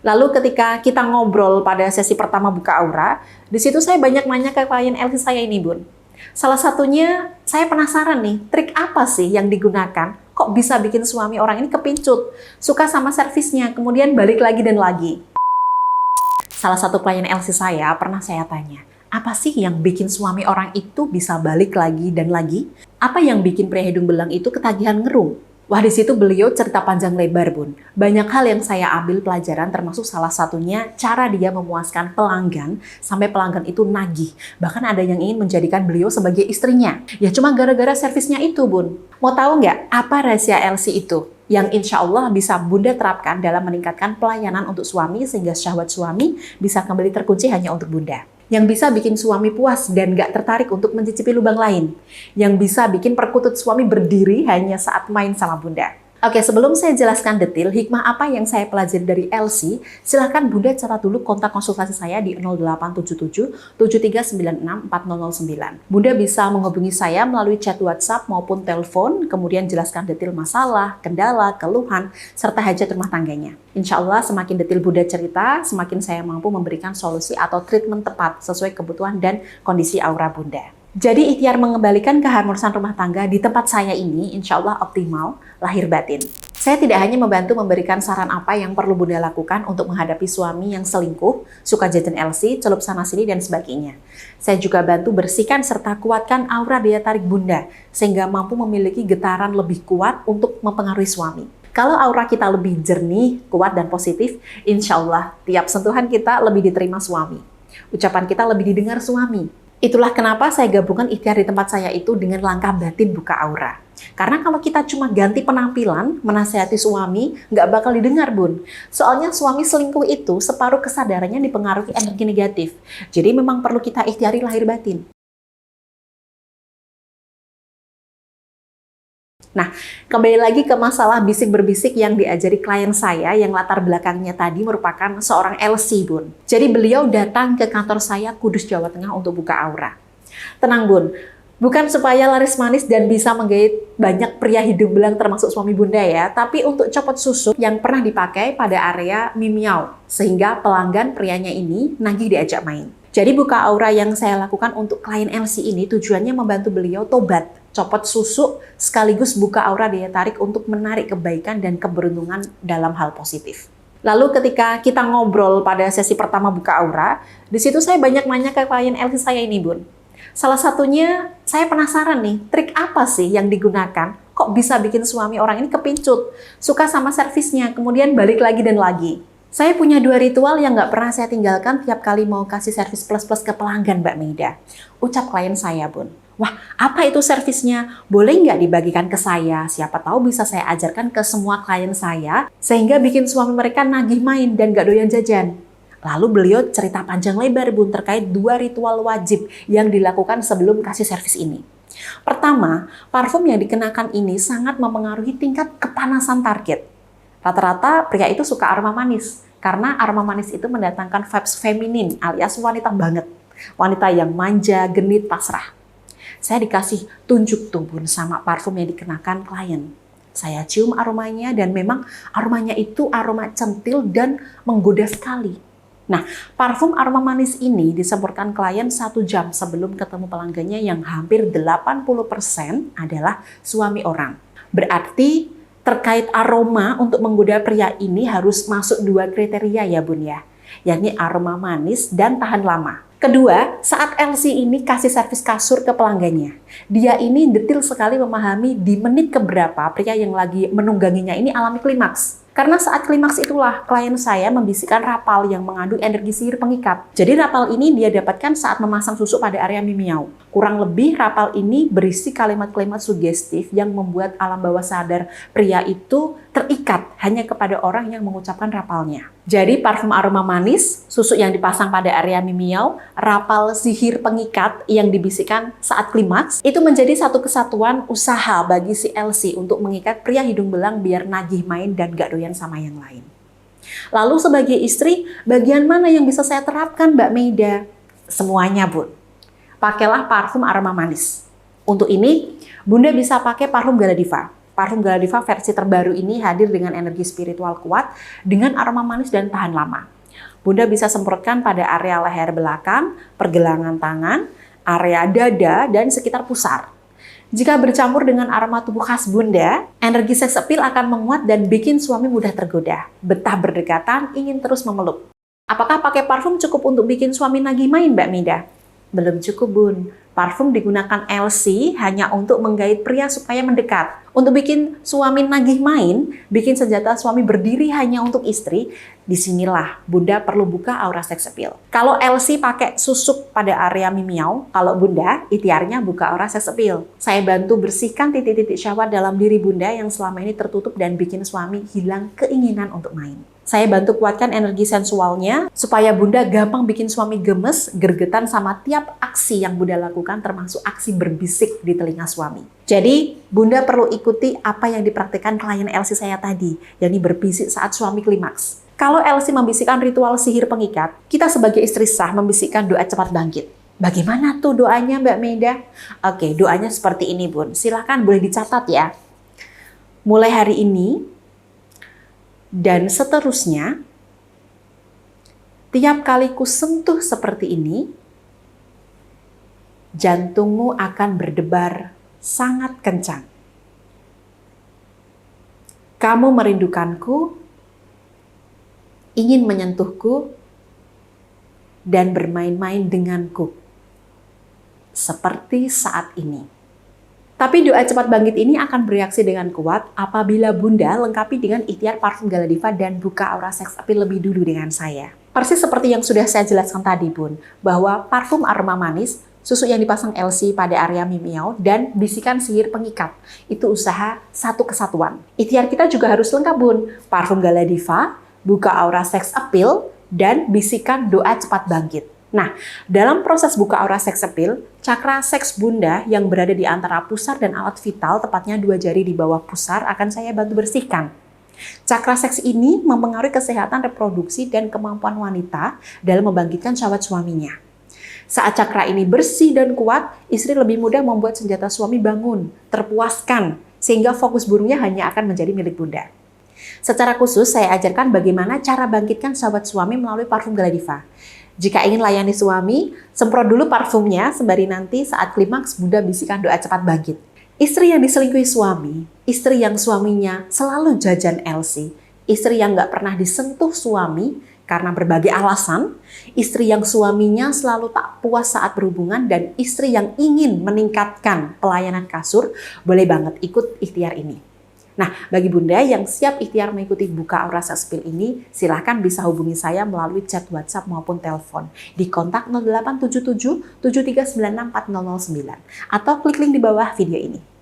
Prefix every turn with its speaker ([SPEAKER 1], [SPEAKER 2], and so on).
[SPEAKER 1] Lalu ketika kita ngobrol pada sesi pertama buka aura, di situ saya banyak nanya ke klien LC saya ini, Bun. Salah satunya, saya penasaran nih, trik apa sih yang digunakan? Kok bisa bikin suami orang ini kepincut, suka sama servisnya, kemudian balik lagi dan lagi? Salah satu klien LC saya pernah saya tanya, apa sih yang bikin suami orang itu bisa balik lagi dan lagi? Apa yang bikin pria hidung belang itu ketagihan ngerung? Wah, di situ beliau cerita panjang lebar, Bun. Banyak hal yang saya ambil pelajaran, termasuk salah satunya cara dia memuaskan pelanggan sampai pelanggan itu nagih. Bahkan ada yang ingin menjadikan beliau sebagai istrinya. Ya cuma gara-gara servisnya itu, Bun. Mau tahu nggak apa rahasia LC itu? Yang insya Allah bisa Bunda terapkan dalam meningkatkan pelayanan untuk suami sehingga syahwat suami bisa kembali terkunci hanya untuk Bunda. Yang bisa bikin suami puas dan gak tertarik untuk mencicipi lubang lain. Yang bisa bikin perkutut suami berdiri hanya saat main sama Bunda. Oke, sebelum saya jelaskan detail hikmah apa yang saya pelajari dari LC, silahkan Bunda catat dulu kontak konsultasi saya di 0877 7396 4009. Bunda bisa menghubungi saya melalui chat WhatsApp maupun telepon, kemudian jelaskan detail masalah, kendala, keluhan, serta hajat rumah tangganya. Insya Allah semakin detail Bunda cerita, semakin saya mampu memberikan solusi atau treatment tepat sesuai kebutuhan dan kondisi aura Bunda. Jadi ikhtiar mengembalikan keharmonisan rumah tangga di tempat saya ini insya Allah optimal, lahir batin. Saya tidak hanya membantu memberikan saran apa yang perlu Bunda lakukan untuk menghadapi suami yang selingkuh, suka jajan LC, celup sana-sini, dan sebagainya. Saya juga bantu bersihkan serta kuatkan aura daya tarik Bunda, sehingga mampu memiliki getaran lebih kuat untuk mempengaruhi suami. Kalau aura kita lebih jernih, kuat, dan positif, insya Allah tiap sentuhan kita lebih diterima suami. Ucapan kita lebih didengar suami. Itulah kenapa saya gabungkan ikhtiar di tempat saya itu dengan langkah batin buka aura. Karena kalau kita cuma ganti penampilan, menasihati suami, nggak bakal didengar, Bun. Soalnya suami selingkuh itu separuh kesadarannya dipengaruhi energi negatif. Jadi memang perlu kita ikhtiari lahir batin. Nah, kembali lagi ke masalah bisik-berbisik yang diajari klien saya yang latar belakangnya tadi merupakan seorang LC, Bun. Jadi beliau datang ke kantor saya Kudus, Jawa Tengah untuk buka aura. Tenang, Bun. Bukan supaya laris manis dan bisa menggait banyak pria hidung belang termasuk suami Bunda ya, tapi untuk copot susu yang pernah dipakai pada area mimiau, sehingga pelanggan prianya ini nagih diajak main. Jadi buka aura yang saya lakukan untuk klien LC ini tujuannya membantu beliau tobat, copot susu, sekaligus buka aura daya tarik untuk menarik kebaikan dan keberuntungan dalam hal positif. Lalu ketika kita ngobrol pada sesi pertama buka aura, di situ saya banyak nanya ke klien LC saya ini, Bun. Salah satunya, saya penasaran nih, trik apa sih yang digunakan? Kok bisa bikin suami orang ini kepincut, suka sama servisnya, kemudian balik lagi dan lagi? Saya punya 2 ritual yang nggak pernah saya tinggalkan tiap kali mau kasih servis plus-plus ke pelanggan, Mbak Meida. Ucap klien saya, Bun. Wah, apa itu servisnya? Boleh nggak dibagikan ke saya? Siapa tahu bisa saya ajarkan ke semua klien saya, sehingga bikin suami mereka nagih main dan nggak doyan jajan. Lalu beliau cerita panjang lebar, Bun, terkait 2 ritual wajib yang dilakukan sebelum kasih servis ini. Pertama, parfum yang dikenakan ini sangat mempengaruhi tingkat kepanasan target. Rata-rata pria itu suka aroma manis, karena aroma manis itu mendatangkan vibes feminin alias wanita banget. Wanita yang manja, genit, pasrah. Saya dikasih tunjuk tuh, Bun, sama parfum yang dikenakan klien. Saya cium aromanya dan memang aromanya itu aroma centil dan menggoda sekali. Nah, parfum aroma manis ini disemprotkan klien 1 jam sebelum ketemu pelanggannya yang hampir 80% adalah suami orang. Berarti terkait aroma untuk menggoda pria ini harus masuk 2 kriteria ya, Bun ya, yakni aroma manis dan tahan lama. Kedua, saat LC ini kasih servis kasur ke pelanggannya, dia ini detil sekali memahami di menit keberapa pria yang lagi menungganginya ini alami klimaks. Karena saat klimaks itulah klien saya membisikkan rapal yang mengandung energi sihir pengikat. Jadi rapal ini dia dapatkan saat memasang susu pada area mimiau. Kurang lebih rapal ini berisi kalimat-kalimat sugestif yang membuat alam bawah sadar pria itu terikat hanya kepada orang yang mengucapkan rapalnya. Jadi parfum aroma manis, susu yang dipasang pada area mimiau, rapal sihir pengikat yang dibisikkan saat klimaks, itu menjadi satu kesatuan usaha bagi si LC untuk mengikat pria hidung belang biar nagih main dan gak doyan sama yang lain. Lalu sebagai istri, bagian mana yang bisa saya terapkan, Mbak Meida? Semuanya, Bun. Pakailah parfum aroma manis. Untuk ini, Bunda bisa pakai parfum Gala Diva. Parfum Gala Diva versi terbaru ini hadir dengan energi spiritual kuat, dengan aroma manis dan tahan lama. Bunda bisa semprotkan pada area leher belakang, pergelangan tangan, area dada, dan sekitar pusar. Jika bercampur dengan aroma tubuh khas Bunda, energi seks appeal akan menguat dan bikin suami mudah tergoda. Betah berdekatan, ingin terus memeluk. Apakah pakai parfum cukup untuk bikin suami nagih main, Mbak Mida? Belum cukup, Bun. Parfum digunakan LC hanya untuk menggait pria supaya mendekat. Untuk bikin suami nagih main, bikin senjata suami berdiri hanya untuk istri, disinilah Bunda perlu buka aura seks appeal. Kalau LC pakai susuk pada area mimiau, kalau Bunda ikhtiarnya buka aura seks appeal. Saya bantu bersihkan titik-titik syahwat dalam diri Bunda yang selama ini tertutup dan bikin suami hilang keinginan untuk main. Saya bantu kuatkan energi sensualnya supaya Bunda gampang bikin suami gemes, gergetan sama tiap aksi yang Bunda lakukan termasuk aksi berbisik di telinga suami. Jadi Bunda perlu ikuti apa yang dipraktikkan klien LC saya tadi, yakni berbisik saat suami klimaks. Kalau LC membisikkan ritual sihir pengikat, kita sebagai istri sah membisikkan doa cepat bangkit. Bagaimana tuh doanya, Mbak Meda? Oke, doanya seperti ini, Bun. Silahkan boleh dicatat ya. Mulai hari ini dan seterusnya, tiap kali ku sentuh seperti ini, jantungmu akan berdebar sangat kencang. Kamu merindukanku, ingin menyentuhku, dan bermain-main denganku, seperti saat ini. Tapi doa cepat bangkit ini akan bereaksi dengan kuat apabila Bunda lengkapi dengan ikhtiar parfum Gala Diva dan buka aura seks appeal lebih dulu dengan saya. Persis seperti yang sudah saya jelaskan tadi, Bun, bahwa parfum aroma manis, susuk yang dipasang LC pada area mimiau, dan bisikan sihir pengikat. Itu usaha satu kesatuan. Ikhtiar kita juga harus lengkap, Bun. Parfum Gala Diva, buka aura seks appeal, dan bisikan doa cepat bangkit. Nah, dalam proses buka aura seks appeal, cakra seks Bunda yang berada di antara pusar dan alat vital, tepatnya 2 jari di bawah pusar, akan saya bantu bersihkan. Cakra seks ini mempengaruhi kesehatan reproduksi dan kemampuan wanita dalam membangkitkan syahwat suaminya. Saat cakra ini bersih dan kuat, istri lebih mudah membuat senjata suami bangun, terpuaskan, sehingga fokus burungnya hanya akan menjadi milik Bunda. Secara khusus, saya ajarkan bagaimana cara bangkitkan syahwat suami melalui parfum Gala Diva. Jika ingin layani suami, semprot dulu parfumnya sembari nanti saat klimaks Bunda bisikan doa cepat bangkit. Istri yang diselingkuhi suami, istri yang suaminya selalu jajan LC, istri yang nggak pernah disentuh suami karena berbagai alasan, istri yang suaminya selalu tak puas saat berhubungan, dan istri yang ingin meningkatkan pelayanan kasur, boleh banget ikut ikhtiar ini. Nah, bagi Bunda yang siap ikhtiar mengikuti buka aura seks appeal ini, silahkan bisa hubungi saya melalui chat WhatsApp maupun telepon di kontak 0877 7396 4009 atau klik link di bawah video ini.